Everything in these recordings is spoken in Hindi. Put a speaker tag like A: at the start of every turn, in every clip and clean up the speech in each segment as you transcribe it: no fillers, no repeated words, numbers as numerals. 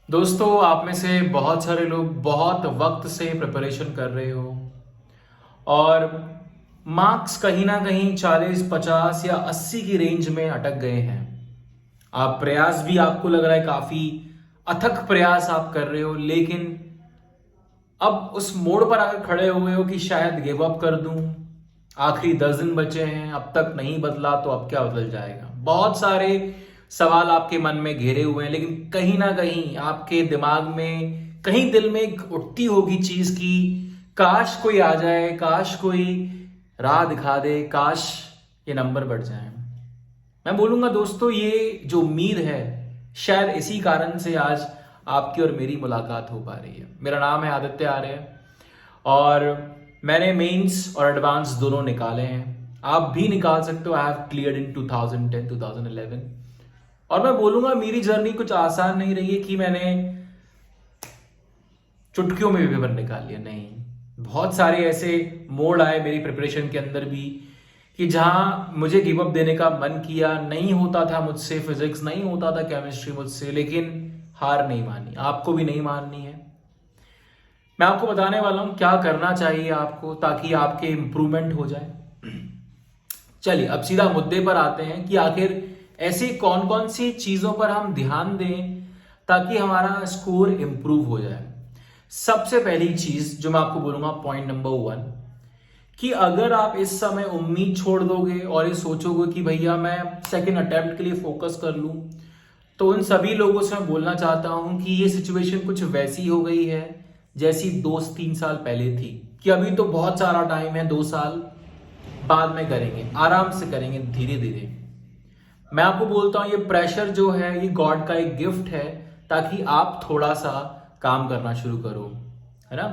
A: दोस्तों, आप में से बहुत सारे लोग बहुत वक्त से प्रिपरेशन कर रहे हो और मार्क्स कहीं ना कहीं 40, 50 या 80 की रेंज में अटक गए हैं। आप प्रयास भी आपको लग रहा है काफी अथक प्रयास आप कर रहे हो, लेकिन अब उस मोड़ पर आकर खड़े हुए हो कि शायद गिव अप कर दूं। आखिरी 10 दिन बचे हैं, अब तक नहीं बदला तो अब क्या बदल जाएगा। बहुत सारे सवाल आपके मन में घेरे हुए हैं, लेकिन कहीं ना कहीं आपके दिमाग में कहीं दिल में एक उठती होगी चीज की काश कोई आ जाए, काश कोई राह दिखा दे, काश ये नंबर बढ़ जाए। मैं बोलूंगा दोस्तों, ये जो उम्मीद है शायद इसी कारण से आज आपकी और मेरी मुलाकात हो पा रही है। मेरा नाम है आदित्य आर्य और मैंने मेंस और एडवांस दोनों निकाले हैं। आप भी निकाल सकते हो। आई हैव क्लियर्ड इन 2010 2011। और मैं बोलूंगा मेरी जर्नी कुछ आसान नहीं रही है कि मैंने चुटकियों में भी पेपर निकाल लिया, नहीं। बहुत सारे ऐसे मोड़ आए मेरी प्रिपरेशन के अंदर भी कि जहां मुझे गिव अप देने का मन किया। नहीं होता था मुझसे फिजिक्स, नहीं होता था केमिस्ट्री मुझसे, लेकिन हार नहीं मानी। आपको भी नहीं माननी है। मैं आपको बताने वाला हूं क्या करना चाहिए आपको ताकि आपके इंप्रूवमेंट हो जाए। चलिए अब सीधा मुद्दे पर आते हैं कि आखिर ऐसी कौन कौन सी चीजों पर हम ध्यान दें ताकि हमारा स्कोर इंप्रूव हो जाए। सबसे पहली चीज जो मैं आपको बोलूंगा, पॉइंट नंबर 1, कि अगर आप इस समय उम्मीद छोड़ दोगे और ये सोचोगे कि भैया मैं सेकंड अटेम्प्ट के लिए फोकस कर लूं, तो उन सभी लोगों से मैं बोलना चाहता हूं कि ये सिचुएशन कुछ वैसी हो गई है जैसी 2-3 साल पहले थी, कि अभी तो बहुत सारा टाइम है, 2 साल बाद में करेंगे, आराम से करेंगे, धीरे धीरे। मैं आपको बोलता हूं ये प्रेशर जो है ये गॉड का एक गिफ्ट है ताकि आप थोड़ा सा काम करना शुरू करो, है ना।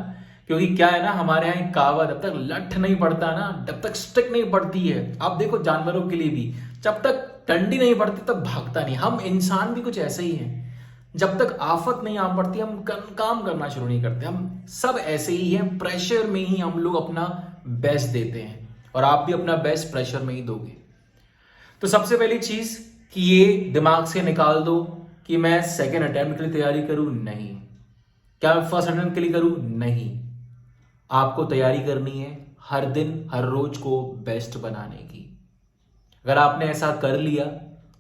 A: क्योंकि क्या है ना, हमारे यहाँ एक कहावत, जब तक लठ नहीं पड़ता ना, जब तक स्टिक नहीं पड़ती है, आप देखो जानवरों के लिए भी जब तक डंडी नहीं पड़ती तब भागता नहीं। हम इंसान भी कुछ ऐसे ही हैं, जब तक आफत नहीं आ पड़ती हम काम करना शुरू नहीं करते। हम सब ऐसे ही हैं, प्रेशर में ही हम लोग अपना बेस्ट देते हैं और आप भी अपना बेस्ट प्रेशर में ही दोगे। तो सबसे पहली चीज कि ये दिमाग से निकाल दो कि मैं सेकेंड अटेम्प्ट के लिए तैयारी करूं, नहीं। क्या मैं फर्स्ट अटेम्प्ट के लिए करूं, नहीं। आपको तैयारी करनी है हर दिन हर रोज को बेस्ट बनाने की। अगर आपने ऐसा कर लिया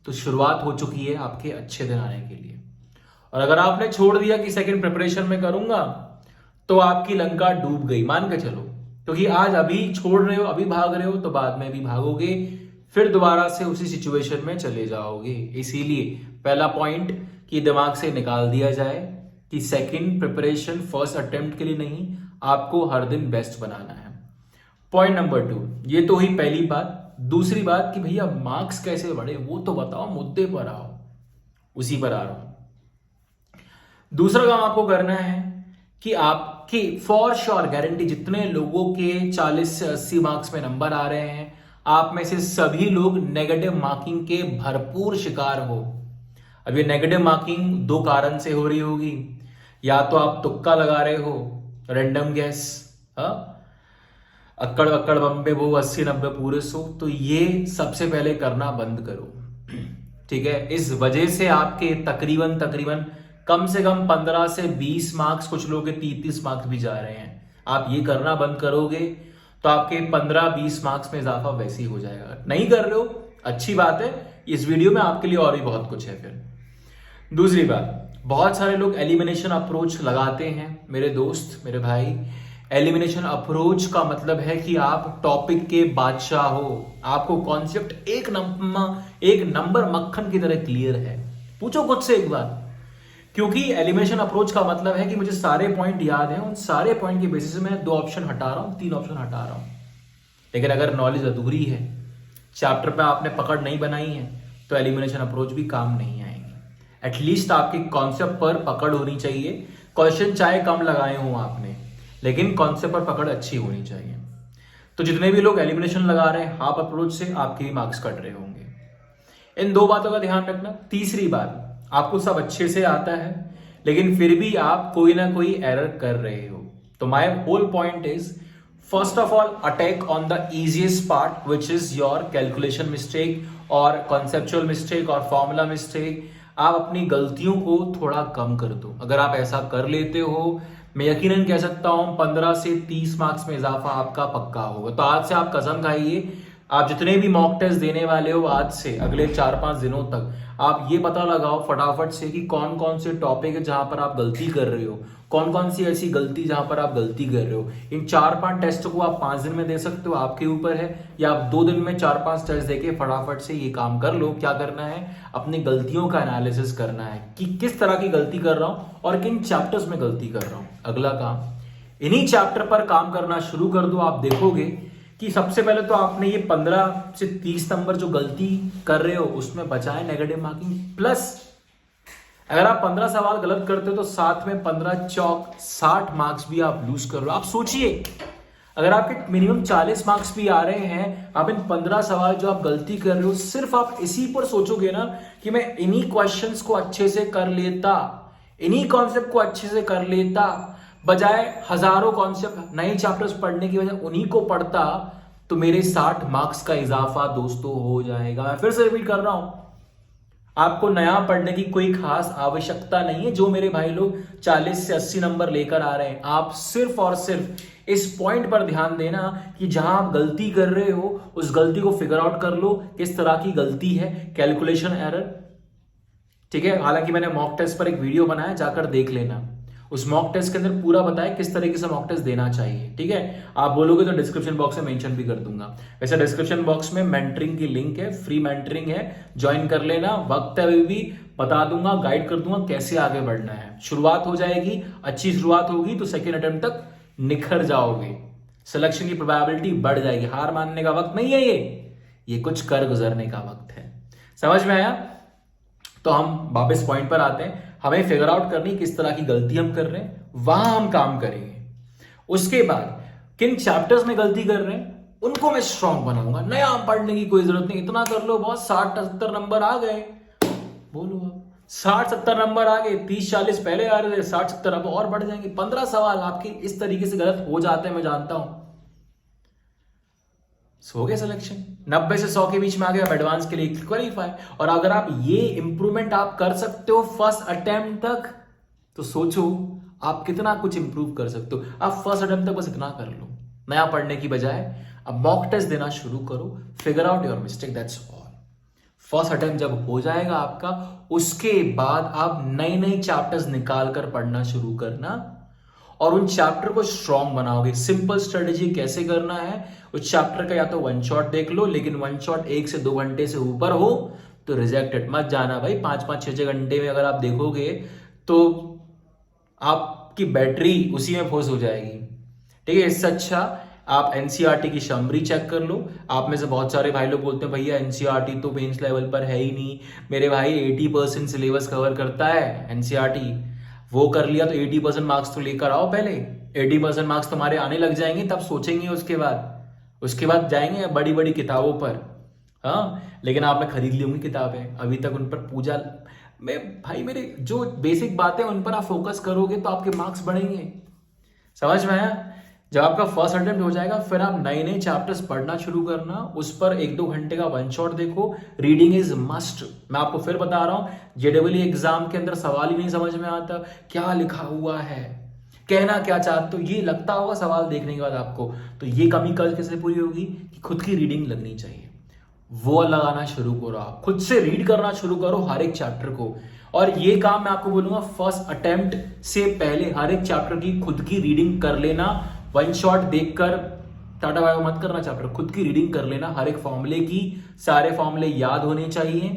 A: तो शुरुआत हो चुकी है आपके अच्छे दिन आने के लिए। और अगर आपने छोड़ दिया कि सेकंड प्रिपरेशन में करूंगा, तो आपकी लंका डूब गई, मान के चलो। क्योंकि आज अभी छोड़ रहे हो, अभी भाग रहे हो, तो बाद में भी भागोगे, फिर दोबारा से उसी सिचुएशन में चले जाओगे। इसीलिए पहला पॉइंट कि दिमाग से निकाल दिया जाए कि सेकंड प्रिपरेशन फर्स्ट अटेम्प्ट के लिए नहीं, आपको हर दिन बेस्ट बनाना है। पॉइंट नंबर 2, ये तो ही पहली बात। दूसरी बात कि भैया मार्क्स कैसे बढ़े वो तो बताओ, मुद्दे पर आओ। उसी पर आ रहा हूं। दूसरा काम आपको करना है कि आपके फॉर श्योर गारंटी जितने लोगों के 40 से 80 मार्क्स में नंबर आ रहे हैं, आप में से सभी लोग नेगेटिव मार्किंग के भरपूर शिकार हो। अब ये नेगेटिव मार्किंग 2 कारण से हो रही होगी। या तो आप तुक्का लगा रहे हो, रैंडम गैस, अक्कड़ अक्कड़ बम्बे वो 80-90 पूरे 100, तो ये सबसे पहले करना बंद करो। ठीक है, इस वजह से आपके तकरीबन तकरीबन कम से कम 15 से 20 मार्क्स, कुछ लोगों के 30 मार्क्स भी जा रहे हैं। आप ये करना बंद करोगे तो आपके 15-20 मार्क्स में इजाफा वैसे ही हो जाएगा। नहीं कर रहे हो, अच्छी बात है, इस वीडियो में आपके लिए और भी बहुत कुछ है। फिर दूसरी बात, बहुत सारे लोग एलिमिनेशन अप्रोच लगाते हैं। मेरे दोस्त, मेरे भाई, एलिमिनेशन अप्रोच का मतलब है कि आप टॉपिक के बादशाह हो। आपको कॉन्सेप्ट एक नंबर मक्खन की तरह क्लियर है। पूछो खुद से एक बार, क्योंकि एलिमिनेशन अप्रोच का मतलब है कि मुझे सारे पॉइंट याद हैं, उन सारे पॉइंट के बेसिस में 2 ऑप्शन हटा रहा हूं, 3 ऑप्शन हटा रहा हूं। लेकिन अगर नॉलेज अधूरी है, चैप्टर पे आपने पकड़ नहीं बनाई है, तो एलिमिनेशन अप्रोच भी काम नहीं आएंगे। एटलीस्ट आपके कॉन्सेप्ट पर पकड़ होनी चाहिए। क्वेश्चन चाहे कम लगाए हों आपने, लेकिन कॉन्सेप्ट पर पकड़ अच्छी होनी चाहिए। तो जितने भी लोग एलिमिनेशन लगा रहे हैं हाफ अप्रोच से, आपके भी मार्क्स कट रहे होंगे। इन 2 बातों का ध्यान रखना। तीसरी बात, आपको सब अच्छे से आता है लेकिन फिर भी आप कोई ना कोई एरर कर रहे हो, तो my whole point is, first of all attack on the easiest part which is your calculation mistake और कॉन्सेप्चुअल मिस्टेक और फॉर्मूला मिस्टेक। आप अपनी गलतियों को थोड़ा कम कर दो। अगर आप ऐसा कर लेते हो, मैं यकीनन कह सकता हूं 15 से 30 मार्क्स में इजाफा आपका पक्का होगा। तो आज से आप कसम खाइए, आप जितने भी मॉक टेस्ट देने वाले हो आज से अगले 4-5 दिनों तक, आप ये पता लगाओ फटाफट से कि कौन कौन से टॉपिक है जहां पर आप गलती कर रहे हो, कौन कौन सी ऐसी गलती जहां पर आप गलती कर रहे हो। इन 4-5 टेस्ट को आप 5 दिन में दे सकते हो, आपके ऊपर है, या आप 2 दिन में 4-5 टेस्ट देके फटाफट से ये काम कर लो। क्या करना है, अपनी गलतियों का एनालिसिस करना है कि किस तरह की गलती कर रहा हूं और किन चैप्टर्स में गलती कर रहा हूं। अगला काम, इन्हीं चैप्टर पर काम करना शुरू कर दो। आप देखोगे कि सबसे पहले तो आपने ये 15 से 30 नंबर जो गलती कर रहे हो उसमें बचाए नेगेटिव मार्किंग, प्लस अगर आप 15 सवाल गलत करते हो तो साथ में 15 चौक 60 मार्क्स भी आप लूज कर रहे हो। आप सोचिए, अगर आपके मिनिमम 40 मार्क्स भी आ रहे हैं, आप इन 15 सवाल जो आप गलती कर रहे हो, सिर्फ आप इसी पर सोचोगे ना कि मैं इन्हीं क्वेश्चंस को अच्छे से कर लेता, इन्हीं कॉन्सेप्ट को अच्छे से कर लेता, बजाय हजारों कॉन्सेप्ट नए चैप्टर्स पढ़ने की वजह उन्हीं को पढ़ता, तो मेरे 60 मार्क्स का इजाफा दोस्तों हो जाएगा। मैं फिर से रिपीट कर रहा हूं, आपको नया पढ़ने की कोई खास आवश्यकता नहीं है। जो मेरे भाई लोग 40 से 80 नंबर लेकर आ रहे हैं, आप सिर्फ और सिर्फ इस पॉइंट पर ध्यान देना कि जहां आप गलती कर रहे हो उस गलती को फिगर आउट कर लो, किस तरह की गलती है, कैलकुलेशन एरर। ठीक है, हालांकि मैंने मॉक टेस्ट पर एक वीडियो बनाया, जाकर देख लेना। उस मॉक टेस्ट के अंदर पूरा बताया किस तरीके से मॉक टेस्ट देना चाहिए। ठीक है, आप बोलोगे तो डिस्क्रिप्शन बॉक्स में मेंशन भी कर दूंगा। वैसे डिस्क्रिप्शन बॉक्स में मेंटरिंग की लिंक है, फ्री मेंटरिंग है, ज्वाइन कर लेना। वक्त है, अभी भी बता दूंगा, गाइड कर दूंगा कैसे आगे बढ़ना है। शुरुआत हो जाएगी, अच्छी शुरुआत होगी तो सेकेंड अटेम्प्ट तक निखर जाओगे, सिलेक्शन की प्रोबेबिलिटी बढ़ जाएगी। हार मानने का वक्त नहीं है ये कुछ कर गुजरने का वक्त है। समझ में आया? तो हम वापस पॉइंट पर आते हैं। हमें फिगर आउट करनी किस तरह की गलती हम कर रहे हैं, वहां हम काम करेंगे। उसके बाद किन चैप्टर्स में गलती कर रहे हैं उनको मैं स्ट्रांग बनाऊंगा। नया पढ़ने की कोई जरूरत नहीं, इतना कर लो बहुत। 60-70 नंबर आ गए, बोलो आप 60-70 नंबर आ गए, 30-40 पहले आ रहे थे, 60-70 अब और बढ़ जाएंगे। 15 सवाल आपके इस तरीके से गलत हो जाते हैं, मैं जानता हूं। हो गया सिलेक्शन, 90 से 100 के बीच में आ गया, एडवांस के लिए क्वालिफाई। और अगर आप ये इंप्रूवमेंट आप कर सकते हो फर्स्ट अटेम्प्ट तक, तो सोचो आप कितना कुछ इंप्रूव कर सकते हो। आप फर्स्ट अटेम्प्ट तक बस इतना कर लो, नया पढ़ने की बजाय अब मॉक टेस्ट देना शुरू करो, figure out your mistake, that's all. First attempt जब हो जाएगा आपका, उसके बाद आप नए नए चैप्टर्स निकाल कर पढ़ना शुरू करना और उन चैप्टर को स्ट्रॉन्ग बनाओगे। सिंपल स्ट्रेटेजी कैसे करना है, उस चैप्टर का या तो वन शॉट देख लो, लेकिन वन शॉट 1 से 2 घंटे से ऊपर हो तो रिजेक्टेड मत जाना भाई। 5-5, 6-6 घंटे में अगर आप देखोगे तो आपकी बैटरी उसी में फुस हो जाएगी। ठीक है, इससे अच्छा आप एनसीईआरटी की समरी चेक कर लो। आप में से बहुत सारे भाई लोग बोलते हैं भैया एनसीईआरटी तो मेंस लेवल पर है ही नहीं। मेरे भाई 80% सिलेबस कवर करता है एनसीईआरटी, वो कर लिया तो 80% मार्क्स तो लेकर आओ। पहले 80% मार्क्स तुम्हारे आने लग जाएंगे, तब सोचेंगे उसके बाद जाएंगे बड़ी बड़ी किताबों पर। हाँ, लेकिन आपने खरीद ली होंगी किताबें, अभी तक उन पर पूजा में भाई, मेरे जो बेसिक बातें उन पर आप फोकस करोगे तो आपके मार्क्स बढ़ेंगे। समझ में आया? जब आपका फर्स्ट अटेम्प्ट हो जाएगा, फिर आप नए नए चैप्टर्स पढ़ना शुरू करना, उस पर 1-2 घंटे का वन शॉट देखो। Reading is must. मैं आपको फिर बता रहा हूं, जेडब्ल्यू एग्जाम के अंदर सवाल ही नहीं समझ में आता, क्या लिखा हुआ है, कहना क्या चाहते हो, ये लगता होगा सवाल देखने के बाद आपको। तो ये कमी कल कैसे पूरी होगी कि खुद की रीडिंग लगनी चाहिए, वो लगाना शुरू करो। आप खुद से रीड करना शुरू करो हर एक चैप्टर को। और ये काम मैं आपको बोलूंगा फर्स्ट अटेम्प्ट से पहले हर एक चैप्टर की खुद की रीडिंग कर लेना। वन शॉट देखकर टाटा बाय मत करना चैप्टर, खुद की रीडिंग कर लेना। हर एक फॉर्मूले की सारे फॉर्मूले याद होने चाहिए,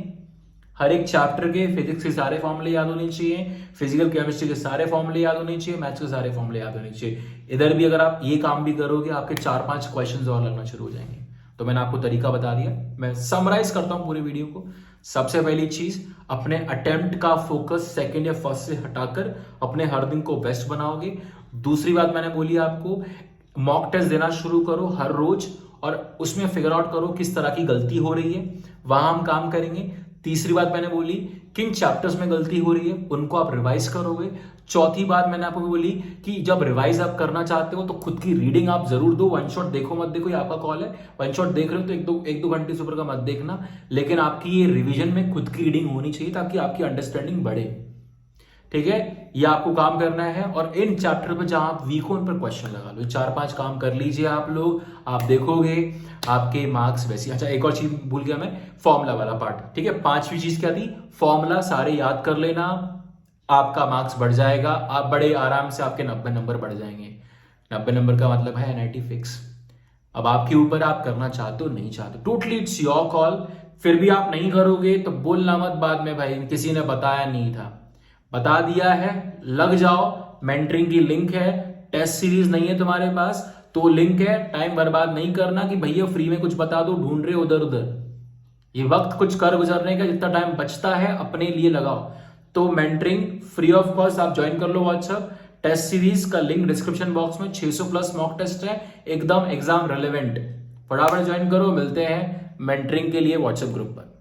A: हर एक चैप्टर के फिजिक्स के सारे फॉर्मूले याद होने चाहिए, फिजिकल केमिस्ट्री के सारे फॉर्मूले याद होने चाहिए, मैथ्स के सारे फॉर्मूले याद होने चाहिए। इधर भी अगर आप ये काम भी करोगे, आपके 4-5 क्वेश्चन और लगना शुरू हो जाएंगे। तो मैंने आपको तरीका बता दिया, मैं समराइज करता हूं पूरी वीडियो को। सबसे पहली चीज, अपने अटेम्प्ट का फोकस सेकंड या फर्स्ट से हटाकर अपने हर दिन को बेस्ट बनाओगे। दूसरी बात मैंने बोली आपको, मॉक टेस्ट देना शुरू करो हर रोज और उसमें फिगर आउट करो किस तरह की गलती हो रही है, वहां हम काम करेंगे। तीसरी बात मैंने बोली, किन चैप्टर्स में गलती हो रही है उनको आप रिवाइज करोगे। चौथी बात मैंने आपको बोली कि जब रिवाइज आप करना चाहते हो तो खुद की रीडिंग आप जरूर दो। वन शॉट देखो मत देखो, ये आपका कॉल है। वन शॉट देख रहे हो तो एक दो घंटे से ऊपर का मत देखना, लेकिन आपकी ये रिवीजन में खुद की रीडिंग होनी चाहिए ताकि आपकी अंडरस्टैंडिंग बढ़े। ठीक है, ये आपको काम करना है। और इन चैप्टर पे जहां आप वीक हो उन पर क्वेश्चन लगा लो। 4-5 काम कर लीजिए आप लोग, आप देखोगे आपके मार्क्स वैसे। अच्छा, एक और चीज भूल गया मैं, फॉर्मूला वाला पार्ट। ठीक है, 5वीं चीज क्या थी, फॉर्मूला सारे याद कर लेना, आपका मार्क्स बढ़ जाएगा। आप बड़े आराम से आपके 90 नंबर बढ़ जाएंगे। 90 नंबर का मतलब है NIT फिक्स। अब आपके ऊपर, आप करना चाहते हो नहीं चाहते, टोटली इट्स योर कॉल। फिर भी आप नहीं करोगे तो बोलना मत बाद में भाई किसी ने बताया नहीं था। बता दिया है, लग जाओ। मेंटरिंग की लिंक है, टेस्ट सीरीज नहीं है तुम्हारे पास तो लिंक है। टाइम बर्बाद नहीं करना कि भैया फ्री में कुछ बता दो, ढूंढ रहे उधर उधर। ये वक्त कुछ कर गुजरने का, जितना टाइम बचता है अपने लिए लगाओ। तो मेंटरिंग फ्री ऑफ कॉस्ट आप ज्वाइन कर लो व्हाट्सएप। टेस्ट सीरीज का लिंक डिस्क्रिप्शन बॉक्स में, 600 प्लस मॉक टेस्ट है, एकदम एग्जाम रेलेवेंट। फटाफट ज्वाइन करो। मिलते हैं मेंटरिंग के लिए व्हाट्सएप ग्रुप पर।